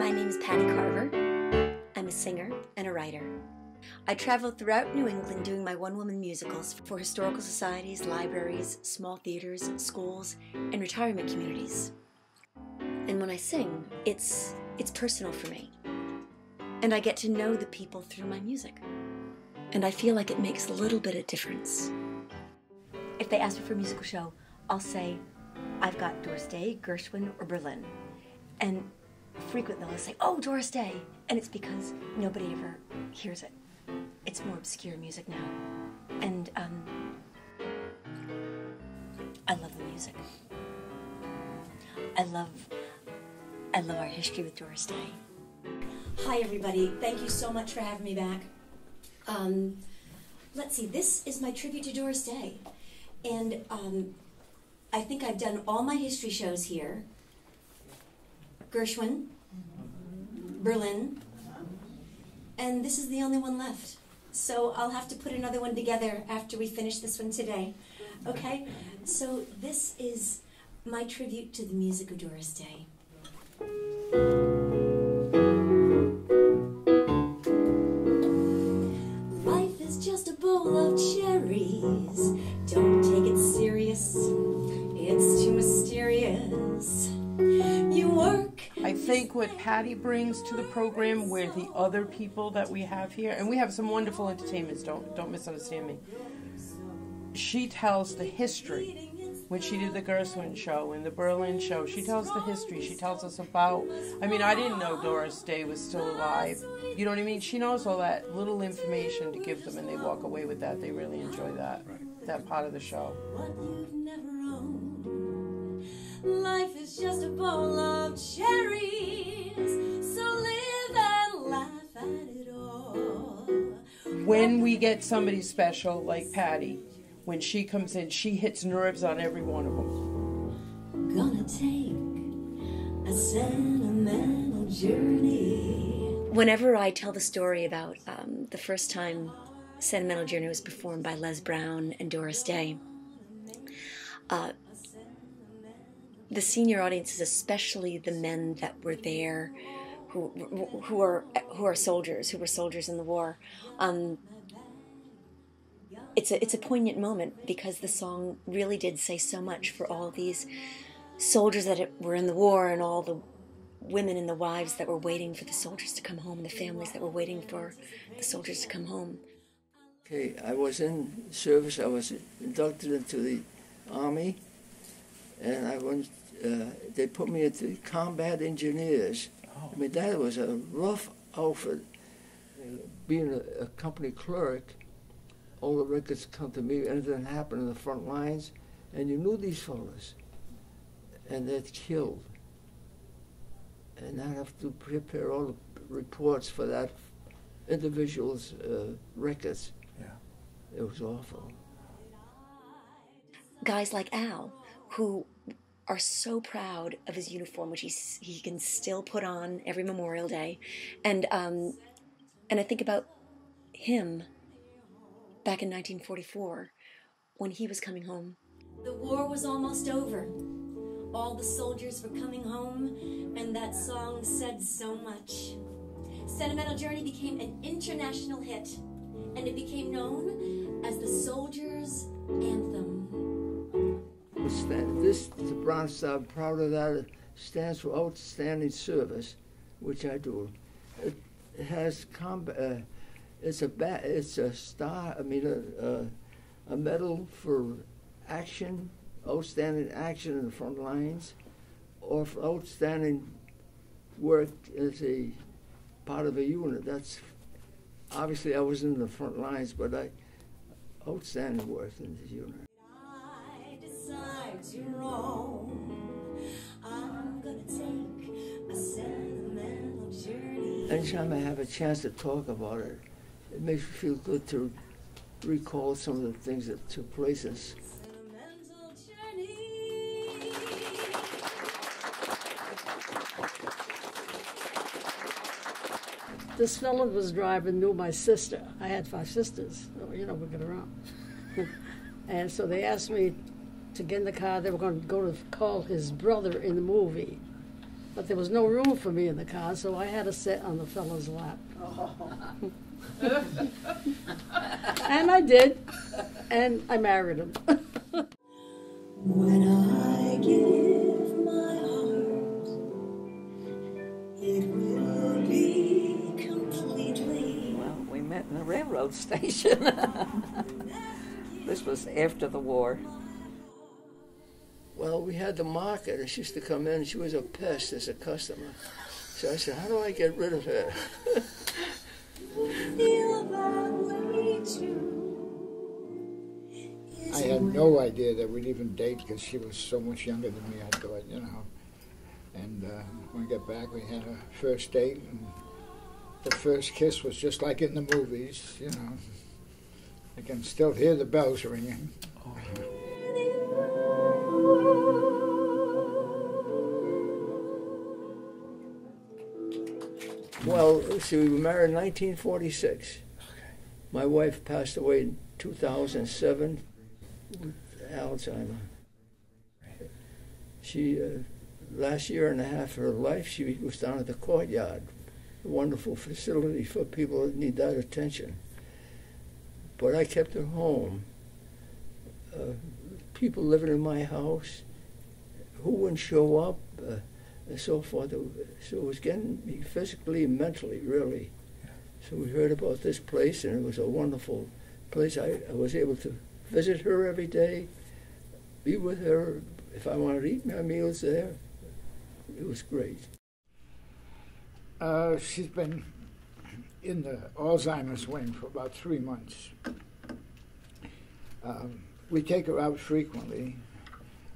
My name is Patty Carver. I'm a singer and a writer. I travel throughout New England doing my one-woman musicals for historical societies, libraries, small theaters, schools, and retirement communities. And when I sing, it's personal for me. And I get to know the people through my music. And I feel like it makes a little bit of difference. If they ask me for a musical show, I'll say, I've got Doris Day, Gershwin, or Berlin. And frequently they'll say, oh, Doris Day. And it's because nobody ever hears it. It's more obscure music now. And I love the music. I love our history with Doris Day. Hi everybody, thank you so much for having me back. Let's see, this is my tribute to Doris Day. And I think I've done all my history shows here. Gershwin, Berlin, and this is the only one left. So I'll have to put another one together after we finish this one today. Okay? So this is my tribute to the music of Doris Day. Life is just a bowl of cherries. Don't take it serious. It's too mysterious. You work. I think what Patty brings to the program, where the other people that we have here, and we have some wonderful entertainments, don't misunderstand me. She tells the history. When she did the Gershwin show and the Berlin show, she tells the history. She tells us about, I mean, I didn't know Doris Day was still alive. You know what I mean? She knows all that little information to give them, and they walk away with that. They really enjoy that, that part of the show. What you've never owned. Life is just a bowl of cherries, so live and laugh at it all. When we get somebody special like Patty, when she comes in, she hits nerves on every one of them. Gonna take a sentimental journey. Whenever I tell the story about the first time Sentimental Journey was performed by Les Brown and Doris Day, the senior audiences, especially the men that were there, who are soldiers, who were soldiers in the war, it's a poignant moment, because the song really did say so much for all these soldiers that were in the war, and all the women and the wives that were waiting for the soldiers to come home, and the families that were waiting for the soldiers to come home. Okay, I was in service. I was inducted into the Army, and I went. They put me into combat engineers. Oh. I mean, that was a rough outfit. Being a company clerk, all the records come to me, anything happened in the front lines, and you knew these fellas, and they're killed. And I have to prepare all the reports for that individual's records. Yeah. It was awful. Guys like Al, who are so proud of his uniform, which he can still put on every Memorial Day, and I think about him back in 1944, when he was coming home. The war was almost over. All the soldiers were coming home, and that song said so much. Sentimental Journey became an international hit, and it became known as the Soldiers' Anthem. This, the Bronx Star, I'm proud of that. It stands for Outstanding Service, which I do. It has it's a star. I mean, a medal for action, outstanding action in the front lines, or for outstanding work as a part of a unit. That's obviously I was in the front lines, but outstanding work in the unit. I decide to roam. I'm gonna take a sentimental journey. Anytime I have a chance to talk about it, it makes me feel good to recall some of the things that took place. This fellow was driving, knew my sister. I had 5 sisters, so, you know, we get around. And so they asked me to get in the car. They were going to go to call his brother in the movie. But there was no room for me in the car, so I had to sit on the fellow's lap. And I did, and I married him. When I give my heart, it will be completely. Well, we met in the railroad station. This was after the war. Well, we had the market, and she used to come in, and she was a pest as a customer. So I said, how do I get rid of her? I had no idea that we'd even date because she was so much younger than me, I thought, you know. And when we got back, we had a first date, and the first kiss was just like in the movies, you know. I can still hear the bells ringing. Well, let's see, we were married in 1946. My wife passed away in 2007 with Alzheimer. She, last year and a half of her life, she was down at the courtyard, a wonderful facility for people that need that attention. But I kept her home. People living in my house who wouldn't show up, and so forth. So it was getting me physically and mentally, really. So we heard about this place, and it was a wonderful place. I was able to visit her every day, be with her. If I wanted to eat my meals there, it was great. She's been in the Alzheimer's wing for about 3 months. We take her out frequently,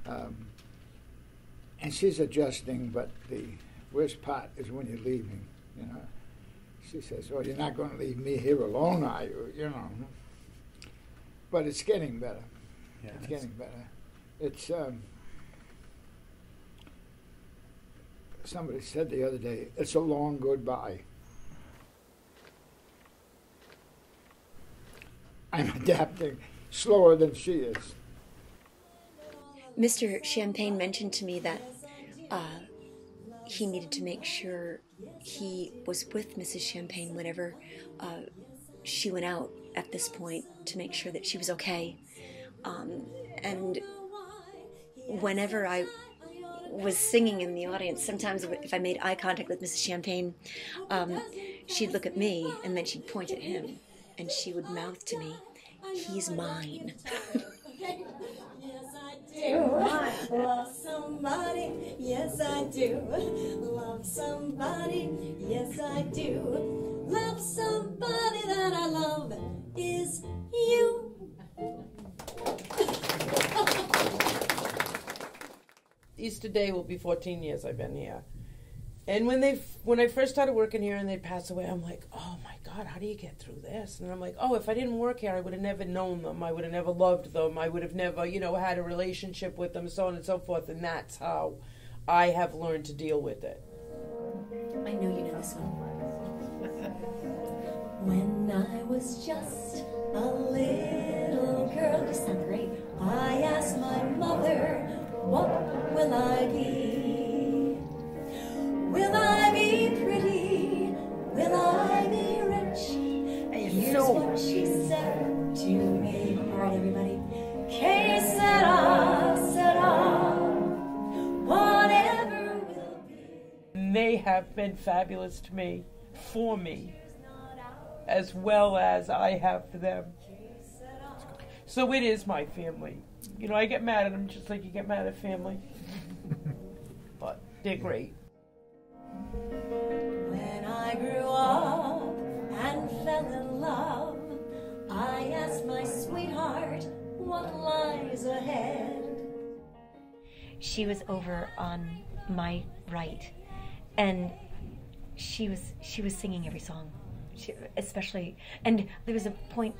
and she's adjusting, but the worst part is when you're leaving, you know. She says, "Oh, you're not going to leave me here alone, are you?" You know. But it's getting better. Yeah, it's getting better. It's, somebody said the other day, it's a long goodbye. I'm adapting slower than she is. Mr. Champagne mentioned to me that he needed to make sure he was with Mrs. Champagne whenever she went out at this point, to make sure that she was okay. And whenever I was singing in the audience, sometimes if I made eye contact with Mrs. Champagne, she'd look at me and then she'd point at him and she would mouth to me, "He's mine." Love somebody, yes I do. Love somebody, yes I do. Love somebody that I love is you. Easter Day will be 14 years I've been here. And when I first started working here and they'd pass away, I'm like, oh my God, how do you get through this? And I'm like, oh, if I didn't work here, I would have never known them. I would have never loved them. I would have never, had a relationship with them, so on and so forth. And that's how I have learned to deal with it. I know you know this one. When I was just a little girl, You sound great. I asked my mother, what will I be? Will I be pretty? Will I be rich? Here's what she said to me. All right, everybody. Que sera, whatever will be. They have been fabulous to me, for me, as well as I have for them. So it is my family. I get mad at them just like you get mad at family. But they're great. When I grew up and fell in love, I asked my sweetheart what lies ahead. She was over on my right, and she was singing every song, especially. And there was a point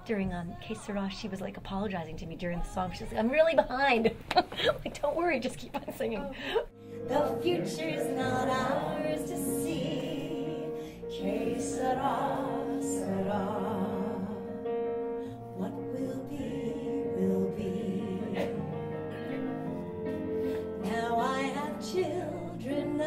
during Que Sera, she was like apologizing to me during the song. She was like, "I'm really behind." Like, don't worry, just keep on singing. The future's not ours to see. Que sera, sera. What will be, will be. Now I have children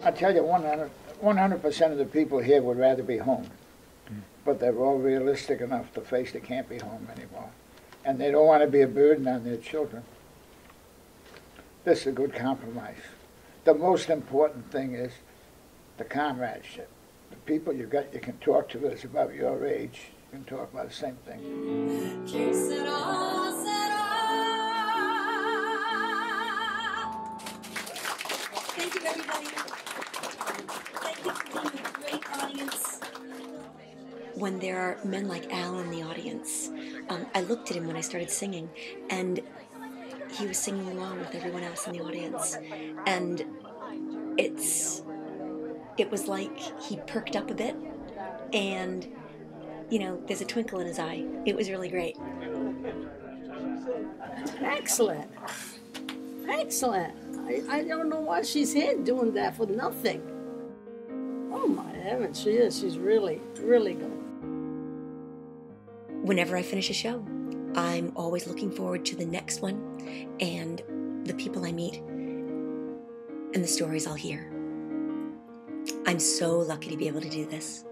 I tell you, 100% of the people here would rather be home. But they're all realistic enough to face they can't be home anymore. And they don't want to be a burden on their children. This is a good compromise. The most important thing is the comradeship. The people you can talk to that's about your age, you can talk about the same thing. Thank you, everybody. Thank you for being a great audience. When there are men like Al in the audience, I looked at him when I started singing, and he was singing along with everyone else in the audience. And it was like he perked up a bit, and, you know, there's a twinkle in his eye. It was really great. Excellent. Excellent. I don't know why she's here doing that for nothing. Oh my heavens, she is. She's really, really good. Whenever I finish a show, I'm always looking forward to the next one and the people I meet and the stories I'll hear. I'm so lucky to be able to do this.